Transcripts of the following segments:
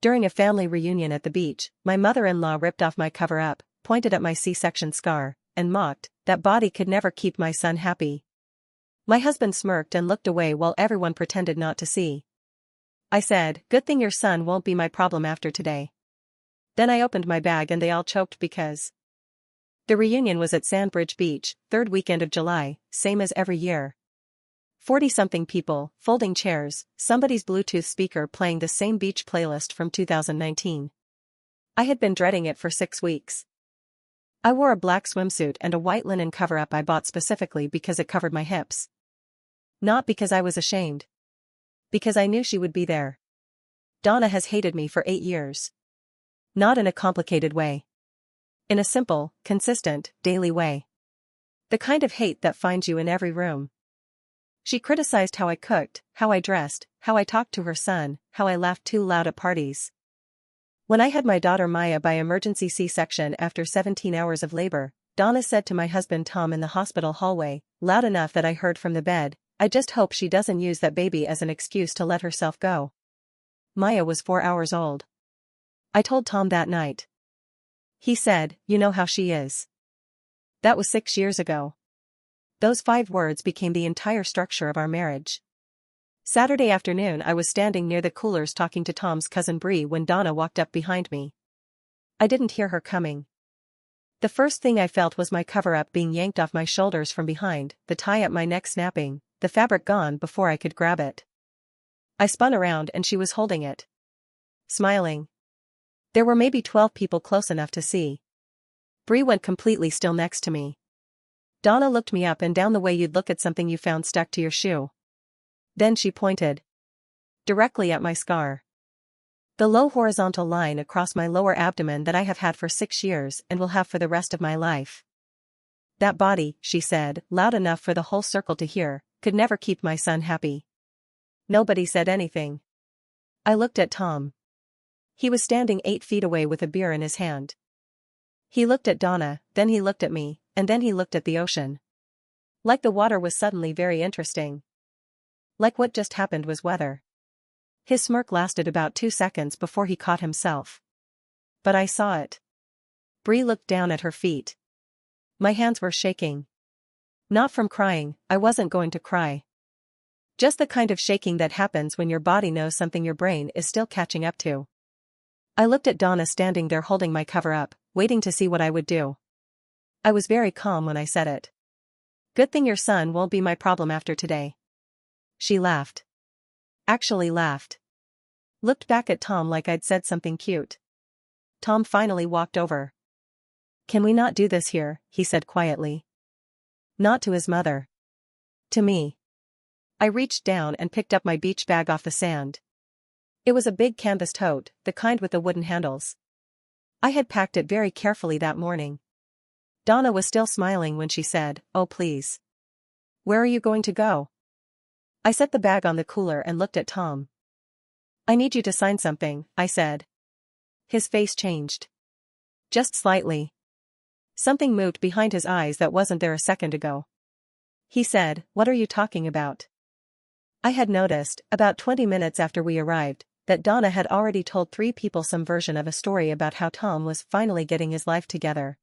During a family reunion at the beach, my mother-in-law ripped off my cover-up, pointed at my C-section scar, and mocked, "That body could never keep my son happy." My husband smirked and looked away while everyone pretended not to see. I said, "Good thing your son won't be my problem after today." Then I opened my bag and they all choked because the reunion was at Sandbridge Beach, third weekend of July, same as every year. 40-something people, folding chairs, somebody's Bluetooth speaker playing the same beach playlist from 2019. I had been dreading it for 6 weeks. I wore a black swimsuit and a white linen cover-up I bought specifically because it covered my hips. Not because I was ashamed. Because I knew she would be there. Donna has hated me for 8 years. Not in a complicated way. In a simple, consistent, daily way. The kind of hate that finds you in every room. She criticized how I cooked, how I dressed, how I talked to her son, how I laughed too loud at parties. When I had my daughter Maya by emergency C-section after 17 hours of labor, Donna said to my husband Tom in the hospital hallway, loud enough that I heard from the bed, "I just hope she doesn't use that baby as an excuse to let herself go." Maya was 4 hours old. I told Tom that night. He said, "You know how she is." That was 6 years ago. Those 5 words became the entire structure of our marriage. Saturday afternoon I was standing near the coolers talking to Tom's cousin Bree when Donna walked up behind me. I didn't hear her coming. The first thing I felt was my cover-up being yanked off my shoulders from behind, the tie at my neck snapping, the fabric gone before I could grab it. I spun around and she was holding it. Smiling. There were maybe 12 people close enough to see. Bree went completely still next to me. Donna looked me up and down the way you'd look at something you found stuck to your shoe. Then she pointed directly at my scar. The low horizontal line across my lower abdomen that I have had for 6 years and will have for the rest of my life. "That body," she said, loud enough for the whole circle to hear, "could never keep my son happy." Nobody said anything. I looked at Tom. He was standing 8 feet away with a beer in his hand. He looked at Donna, then he looked at me, and then he looked at the ocean. Like the water was suddenly very interesting. Like what just happened was weather. His smirk lasted about 2 seconds before he caught himself. But I saw it. Bree looked down at her feet. My hands were shaking. Not from crying, I wasn't going to cry. Just the kind of shaking that happens when your body knows something your brain is still catching up to. I looked at Donna standing there holding my cover-up, waiting to see what I would do. I was very calm when I said it. "Good thing your son won't be my problem after today." She laughed. Actually laughed. Looked back at Tom like I'd said something cute. Tom finally walked over. "Can we not do this here?" he said quietly. Not to his mother. To me. I reached down and picked up my beach bag off the sand. It was a big canvas tote, the kind with the wooden handles. I had packed it very carefully that morning. Donna was still smiling when she said, "Oh please. Where are you going to go?" I set the bag on the cooler and looked at Tom. "I need you to sign something," I said. His face changed. Just slightly. Something moved behind his eyes that wasn't there a second ago. He said, "What are you talking about?" I had noticed, about 20 minutes after we arrived, that Donna had already told 3 people some version of a story about how Tom was finally getting his life together.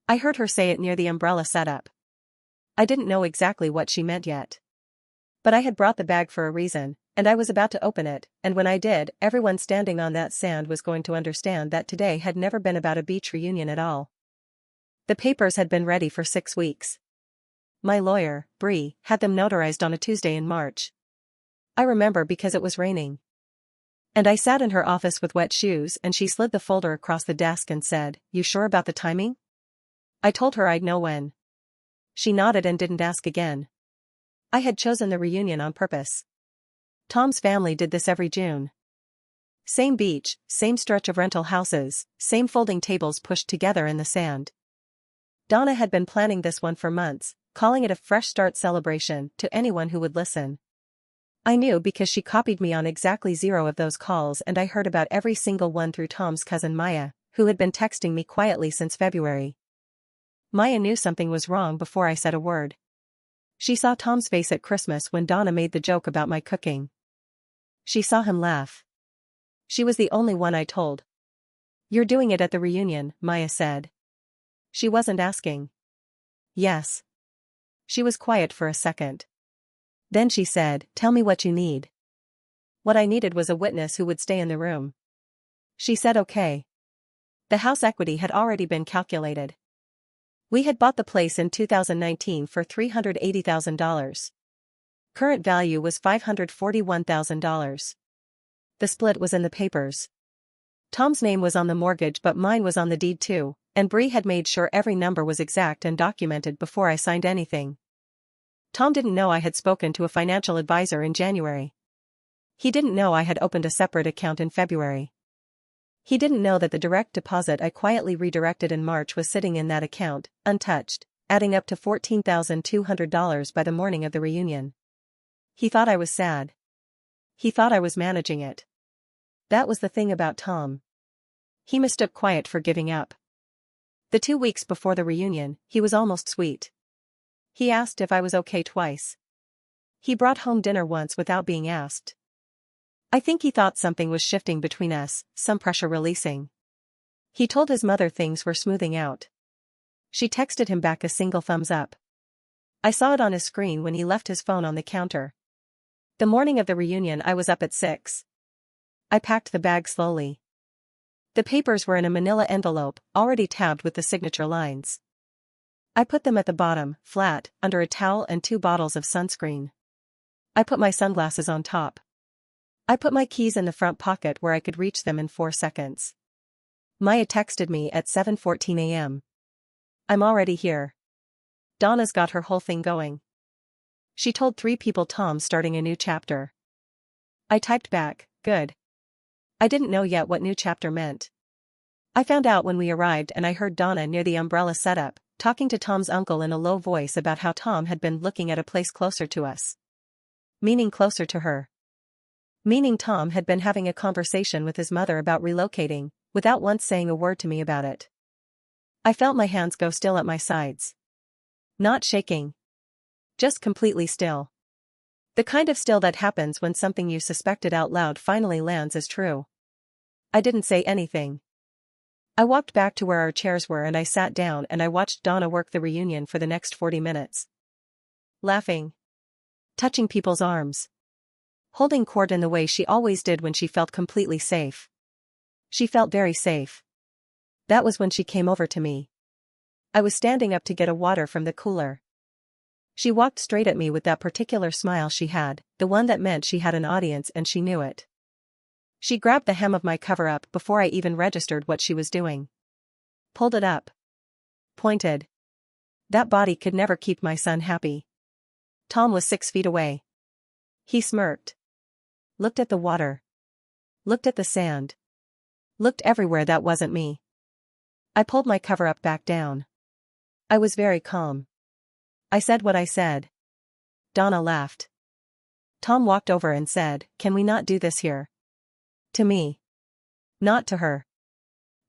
I heard her say it near the umbrella setup. I didn't know exactly what she meant yet. But I had brought the bag for a reason, and I was about to open it, and when I did, everyone standing on that sand was going to understand that today had never been about a beach reunion at all. The papers had been ready for 6 weeks. My lawyer, Bree, had them notarized on a Tuesday in March. I remember because it was raining. And I sat in her office with wet shoes and she slid the folder across the desk and said, "You sure about the timing?" I told her I'd know when. She nodded and didn't ask again. I had chosen the reunion on purpose. Tom's family did this every June. Same beach, same stretch of rental houses, same folding tables pushed together in the sand. Donna had been planning this one for months, calling it a fresh start celebration to anyone who would listen. I knew because she copied me on exactly 0 of those calls and I heard about every single one through Tom's cousin Maya, who had been texting me quietly since February. Maya knew something was wrong before I said a word. She saw Tom's face at Christmas when Donna made the joke about my cooking. She saw him laugh. She was the only one I told. You're doing it at the reunion, Maya said. She wasn't asking. Yes. She was quiet for a second. Then she said, tell me what you need. What I needed was a witness who would stay in the room. She said okay. The house equity had already been calculated. We had bought the place in 2019 for $380,000. Current value was $541,000. The split was in the papers. Tom's name was on the mortgage but mine was on the deed too, and Bree had made sure every number was exact and documented before I signed anything. Tom didn't know I had spoken to a financial advisor in January. He didn't know I had opened a separate account in February. He didn't know that the direct deposit I quietly redirected in March was sitting in that account, untouched, adding up to $14,200 by the morning of the reunion. He thought I was sad. He thought I was managing it. That was the thing about Tom. He mistook quiet for giving up. The 2 weeks before the reunion, he was almost sweet. He asked if I was okay twice. He brought home dinner once without being asked. I think he thought something was shifting between us, some pressure releasing. He told his mother things were smoothing out. She texted him back a single thumbs up. I saw it on his screen when he left his phone on the counter. The morning of the reunion I was up at 6. I packed the bag slowly. The papers were in a manila envelope, already tabbed with the signature lines. I put them at the bottom, flat, under a towel and 2 bottles of sunscreen. I put my sunglasses on top. I put my keys in the front pocket where I could reach them in 4 seconds. Maya texted me at 7:14 a.m. I'm already here. Donna's got her whole thing going. She told 3 people Tom's starting a new chapter. I typed back, good. I didn't know yet what new chapter meant. I found out when we arrived and I heard Donna near the umbrella setup, talking to Tom's uncle in a low voice about how Tom had been looking at a place closer to us. Meaning closer to her. Meaning Tom had been having a conversation with his mother about relocating, without once saying a word to me about it. I felt my hands go still at my sides. Not shaking. Just completely still. The kind of still that happens when something you suspected out loud finally lands as true. I didn't say anything. I walked back to where our chairs were and I sat down and I watched Donna work the reunion for the next 40 minutes. Laughing. Touching people's arms. Holding court in the way she always did when she felt completely safe. She felt very safe. That was when she came over to me. I was standing up to get a water from the cooler. She walked straight at me with that particular smile she had, the one that meant she had an audience and she knew it. She grabbed the hem of my cover-up before I even registered what she was doing. Pulled it up. Pointed. That body could never keep my son happy. Tom was 6 feet away. He smirked. Looked at the water. Looked at the sand. Looked everywhere that wasn't me. I pulled my cover-up back down. I was very calm. I said what I said. Donna laughed. Tom walked over and said, "Can we not do this here?" To me. Not to her.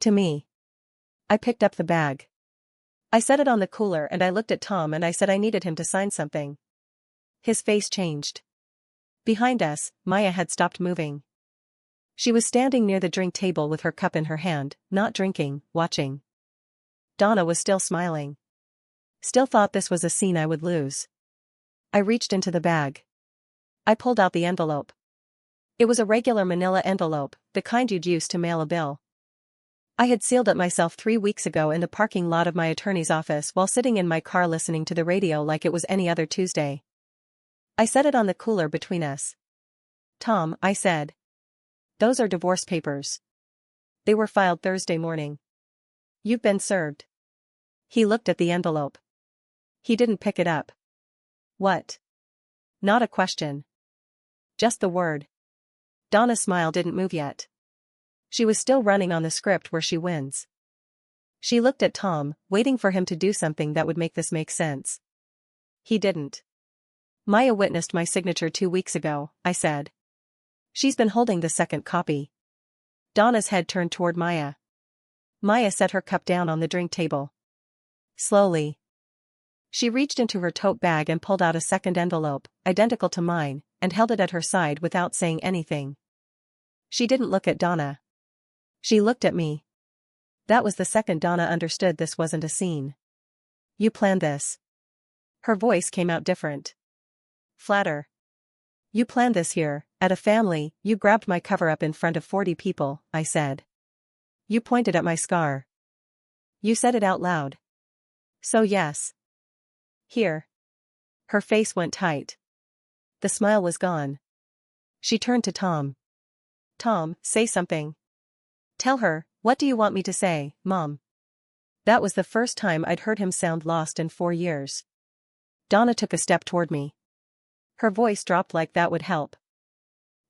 To me. I picked up the bag. I set it on the cooler and I looked at Tom and I said I needed him to sign something. His face changed. Behind us, Maya had stopped moving. She was standing near the drink table with her cup in her hand, not drinking, watching. Donna was still smiling. Still thought this was a scene I would lose. I reached into the bag. I pulled out the envelope. It was a regular manila envelope, the kind you'd use to mail a bill. I had sealed it myself 3 weeks ago in the parking lot of my attorney's office while sitting in my car listening to the radio like it was any other Tuesday. I set it on the cooler between us. "Tom," I said. "Those are divorce papers. They were filed Thursday morning. You've been served." He looked at the envelope. He didn't pick it up. What? Not a question. Just the word. Donna's smile didn't move yet. She was still running on the script where she wins. She looked at Tom, waiting for him to do something that would make this make sense. He didn't. "Maya witnessed my signature 2 weeks ago," I said. "She's been holding the second copy." Donna's head turned toward Maya. Maya set her cup down on the drink table. Slowly. She reached into her tote bag and pulled out a second envelope, identical to mine, and held it at her side without saying anything. She didn't look at Donna. She looked at me. That was the second Donna understood this wasn't a scene. You planned this. Her voice came out different. Flatter. You planned this here, at a family, you grabbed my cover-up in front of 40 people, I said. You pointed at my scar. You said it out loud. So yes. Here. Her face went tight. The smile was gone. She turned to Tom. Tom, say something. Tell her, what do you want me to say, Mom? That was the first time I'd heard him sound lost in 4 years. Donna took a step toward me. Her voice dropped like that would help.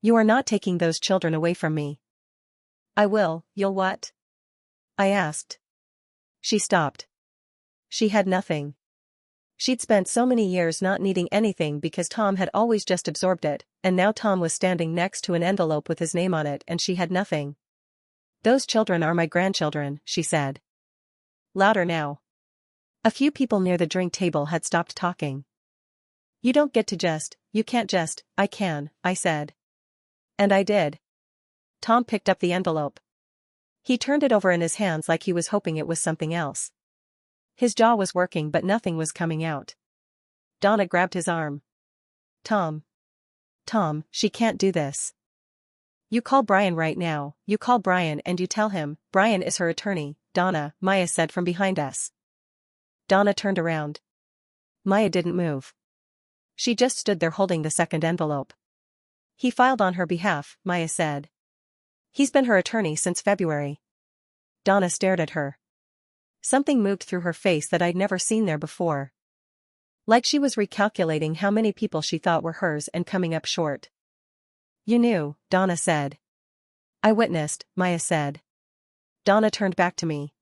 You are not taking those children away from me. I will, you'll what? I asked. She stopped. She had nothing. She'd spent so many years not needing anything because Tom had always just absorbed it, and now Tom was standing next to an envelope with his name on it and she had nothing. Those children are my grandchildren, she said. Louder now. A few people near the drink table had stopped talking. You don't get to just, you can't just, I can, I said. And I did. Tom picked up the envelope. He turned it over in his hands like he was hoping it was something else. His jaw was working but nothing was coming out. Donna grabbed his arm. Tom. Tom, she can't do this. You call Brian right now, you call Brian and you tell him, Brian is her attorney, Donna, Maya said from behind us. Donna turned around. Maya didn't move. She just stood there holding the second envelope. He filed on her behalf, Maya said. He's been her attorney since February. Donna stared at her. Something moved through her face that I'd never seen there before. Like she was recalculating how many people she thought were hers and coming up short. You knew, Donna said. I witnessed, Maya said. Donna turned back to me.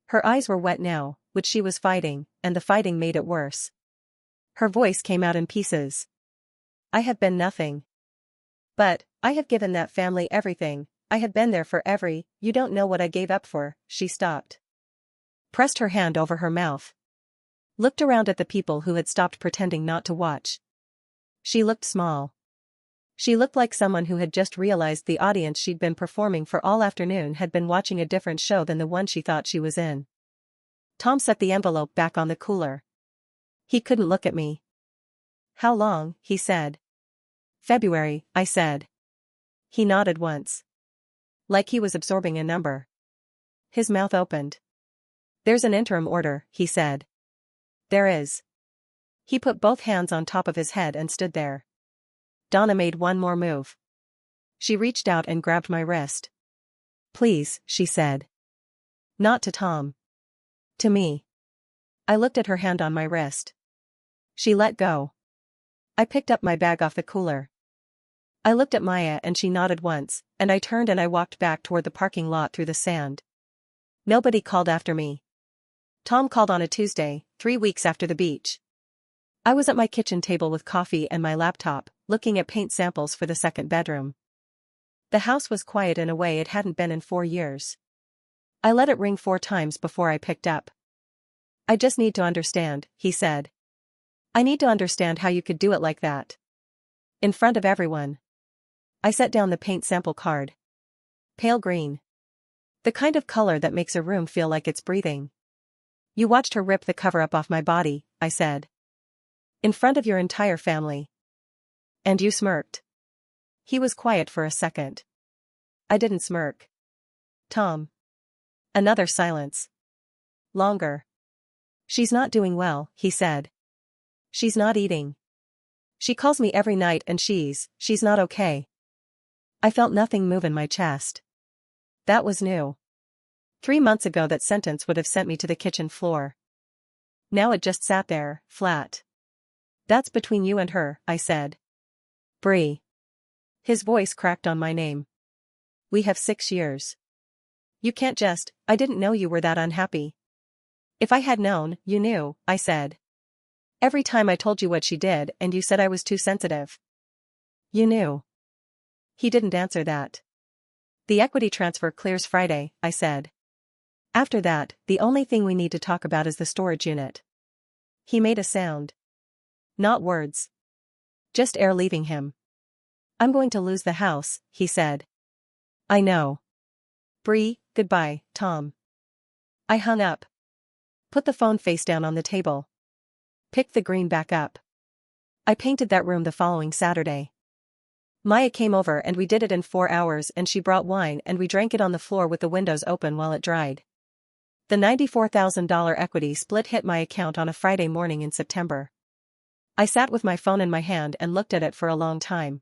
Her eyes were wet now, which she was fighting, and the fighting made it worse. Her voice came out in pieces. I have been nothing. But, I have given that family everything, I have been there for you don't know what I gave up for, she stopped. Pressed her hand over her mouth. Looked around at the people who had stopped pretending not to watch. She looked small. She looked like someone who had just realized the audience she'd been performing for all afternoon had been watching a different show than the one she thought she was in. Tom set the envelope back on the cooler. He couldn't look at me. How long, he said. February, I said. He nodded once. Like he was absorbing a number. His mouth opened. There's an interim order, he said. There is. He put both hands on top of his head and stood there. Donna made one more move. She reached out and grabbed my wrist. Please, she said. Not to Tom. To me. I looked at her hand on my wrist. She let go. I picked up my bag off the cooler. I looked at Maya and she nodded once, and I turned and I walked back toward the parking lot through the sand. Nobody called after me. Tom called on a Tuesday, 3 weeks after the beach. I was at my kitchen table with coffee and my laptop, looking at paint samples for the second bedroom. The house was quiet in a way it hadn't been in 4 years. I let it ring 4 times before I picked up. I just need to understand, he said. I need to understand how you could do it like that. In front of everyone. I set down the paint sample card. Pale green. The kind of color that makes a room feel like it's breathing. You watched her rip the cover-up off my body, I said. In front of your entire family. And you smirked. He was quiet for a second. I didn't smirk. Tom. Another silence. Longer. She's not doing well, he said. She's not eating. She calls me every night and she's not okay. I felt nothing move in my chest. That was new. 3 months ago that sentence would have sent me to the kitchen floor. Now it just sat there, flat. That's between you and her, I said. Bree. His voice cracked on my name. We have 6 years. You can't just, I didn't know you were that unhappy. If I had known, you knew, I said. Every time I told you what she did and you said I was too sensitive. You knew. He didn't answer that. The equity transfer clears Friday, I said. After that, the only thing we need to talk about is the storage unit. He made a sound. Not words. Just air leaving him. I'm going to lose the house, he said. I know. Bree, goodbye, Tom. I hung up. Put the phone face down on the table. Picked the green back up. I painted that room the following Saturday. Maya came over and we did it in 4 hours, and she brought wine and we drank it on the floor with the windows open while it dried. The $94,000 equity split hit my account on a Friday morning in September. I sat with my phone in my hand and looked at it for a long time.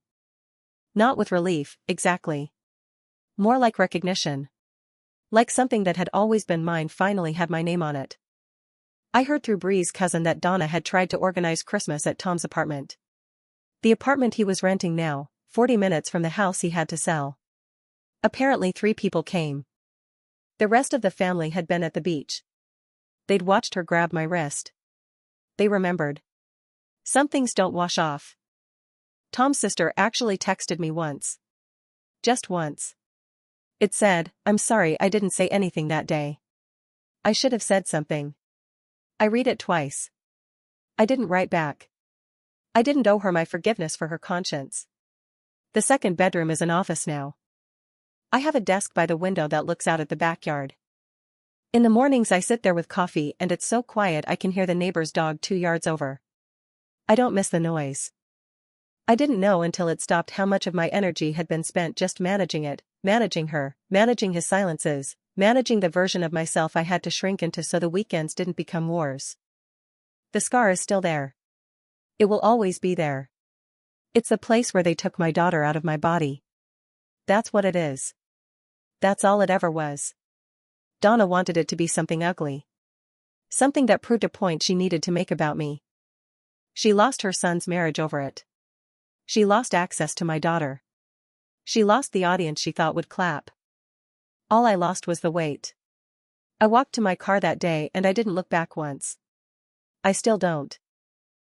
Not with relief, exactly. More like recognition. Like something that had always been mine finally had my name on it. I heard through Bree's cousin that Donna had tried to organize Christmas at Tom's apartment. The apartment he was renting now, 40 minutes from the house he had to sell. Apparently 3 people came. The rest of the family had been at the beach. They'd watched her grab my wrist. They remembered. Some things don't wash off. Tom's sister actually texted me once. Just once. It said, "I'm sorry I didn't say anything that day. I should have said something." I read it twice. I didn't write back. I didn't owe her my forgiveness for her conscience. The second bedroom is an office now. I have a desk by the window that looks out at the backyard. In the mornings I sit there with coffee and it's so quiet I can hear the neighbor's dog 2 yards over. I don't miss the noise. I didn't know until it stopped how much of my energy had been spent just managing it, managing her, managing his silences, managing the version of myself I had to shrink into so the weekends didn't become wars. The scar is still there. It will always be there. It's the place where they took my daughter out of my body. That's what it is. That's all it ever was. Donna wanted it to be something ugly. Something that proved a point she needed to make about me. She lost her son's marriage over it. She lost access to my daughter. She lost the audience she thought would clap. All I lost was the weight. I walked to my car that day and I didn't look back once. I still don't.